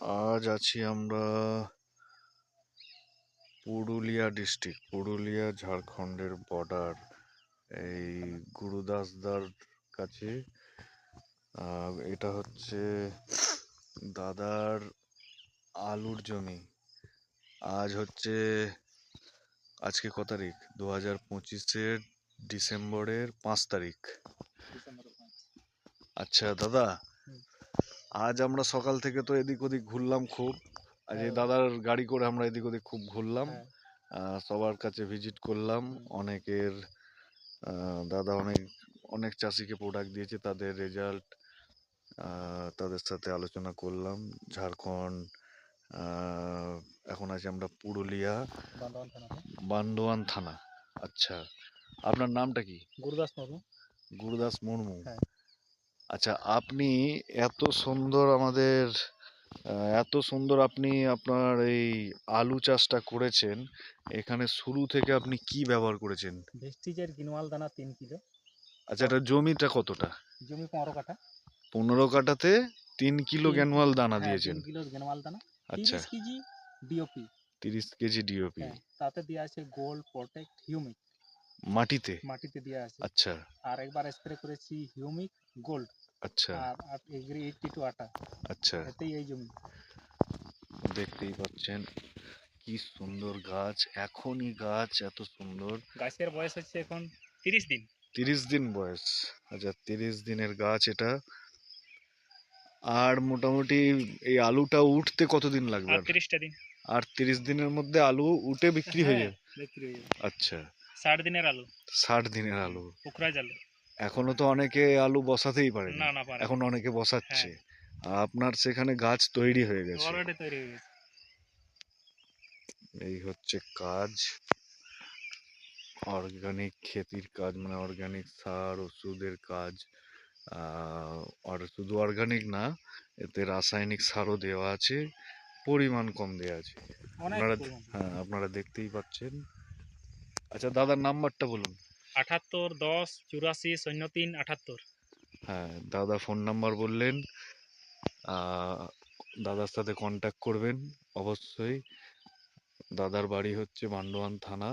আজ আছি আমরা পুরুলিয়া ডিস্ট্রিক্ট, পুরুলিয়া ঝাড়খণ্ডের বর্ডার, এই গুরুদাসদার কাছে। এটা হচ্ছে দাদার আলুর জমি। আজকে কত তারিখ? 2025-এর ডিসেম্বরের 5 তারিখ। আচ্ছা দাদা, আজ আমরা সকাল থেকে তো এদিক ওদিক ঘুরলাম খুব। আজ এই দাদার গাড়ি করে আমরা এদিক ওদিক খুব ঘুরলাম, সবার কাছে ভিজিট করলাম। অনেকের দাদা অনেক চাষিকে প্রোডাক্ট দিয়েছে, তাদের রেজাল্ট তাদের সাথে আলোচনা করলাম। ঝাড়খণ্ড, এখন আছি আমরা পুরুলিয়া বান্দোয়ান থানা। আচ্ছা, আপনার নামটা কি? গুরুদাস মুর্মু। গুরুদাস মুর্মু। হ্যাঁ। আচ্ছা, আপনি এত সুন্দর আপনি আপনার এই আলু চাষটা করেছেন, এখানে শুরু থেকে আপনি কি ব্যবহার করেছেন? ভেস্টিজের গিনওয়াল দানা 3 কিলো। আচ্ছা, এটা জমিটা কতটা? জমি 15 কাঠা। 15 কাঠাতে 3 কিলো গ্যানুয়াল দানা হ্যাঁ, দিয়েছেন। 3 কিলো গ্যানুয়াল দানা। আচ্ছা, 30 কেজি ডিওপি। 30 KG DOP. হ্যাঁ, তাতে দেওয়া আছে গোল্ড প্রোটেক্ট হিউমিক। মাটিতে দেওয়া আছে। আচ্ছা আর একবার স্প্রে করেছি হিউমিক গোল্ড। আচ্ছা আর এগ্রি 82 আটা। আচ্ছা, এতেই এই জমি। দেখতেই পাচ্ছেন কি সুন্দর গাছ, এখনই গাছ এত সুন্দর। গাছের বয়স হচ্ছে এখন 30 দিন। 30 দিন বয়স। আচ্ছা, 30 দিনের গাছ এটা। আর মোটামুটি এই আলুটা উঠতে কতদিন লাগবে? 30টা দিন। আর 30 দিনের মধ্যে আলু উঠে বিক্রি হয়ে যাবে? বিক্রি হয়ে যাবে। আচ্ছা, 60 দিনের আলু। 60 দিনের আলু। পোখরাজ আলু। এখনো তো অনেকে আলু বসাতেই পারে না, না পারে। এখন অনেকে বসাচ্ছে। হ্যাঁ। আর আপনার সেখানে গাছ তৈরি হয়ে গেছে। অলরেডি তৈরি হয়ে গেছে। এই হচ্ছে কাজ, অর্গানিক খেতির কাজ, মানে অর্গানিক সার ওষুধের কাজ। আর শুধু অর্গানিক না, এতে রাসায়নিক সারও দেওয়া আছে, পরিমাণ কম দেওয়া আছে। আপনারা দেখতেই পাচ্ছেন। আচ্ছা, দাদার নাম্বারটা বলুন। 78 10 84 03 78। হ্যাঁ, দাদা ফোন নাম্বার বললেন, দাদার সাথে কন্ট্যাক্ট করবেন অবশ্যই। দাদার বাড়ি হচ্ছে বান্দোয়ান থানা,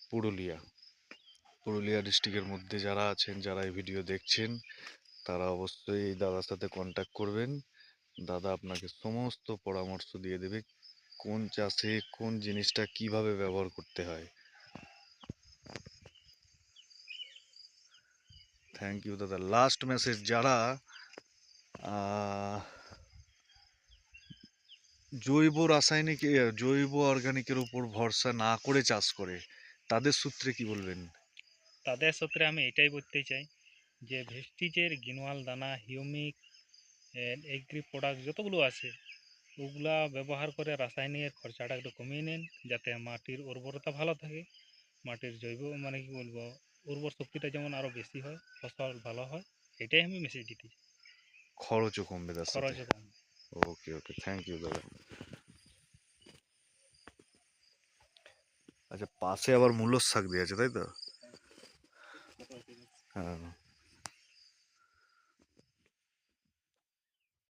পুরুলিয়া ডিস্ট্রিক্টের মধ্যে। যারা আছেন, যারা এই ভিডিও দেখছেন, তারা অবশ্যই এই দাদার সাথে কন্ট্যাক্ট করবেন। দাদা আপনাকে সমস্ত পরামর্শ দিয়ে দেবে, কোন চাষে কোন জিনিসটা কিভাবে ব্যবহার করতে হয়। থ্যাংক ইউ দাদা। লাস্ট মেসেজ, যারা জৈব অর্গানিকের উপর ভরসা না করে চাষ করে, তাদের সূত্রে কি বলবেন? তাদের সূত্রে আমি এটাই বলতে চাই যে ভেস্টিজের গিনওয়াল দানা, হিউমিক, এগ্রি প্রোডাক্ট যতগুলো আছে ওগুলা ব্যবহার করে রাসায়নিকের খরচাটা একটু কমিয়ে নেন, যাতে মাটির উর্বরতা ভালো থাকে, মাটির জৈব মানে কি বলবো উর্বর শক্তিটা যেমন আরও বেশি হয়, ফসল ভালো হয়। এটাই আমি মেসেজ দিতে চাই। খরচও কমবে তার সাথে। খরচও কম। ওকে, থ্যাংক ইউ দাদা। আচ্ছা, পাশে আবার মূলোর শাক দিয়েছে, তাই তো?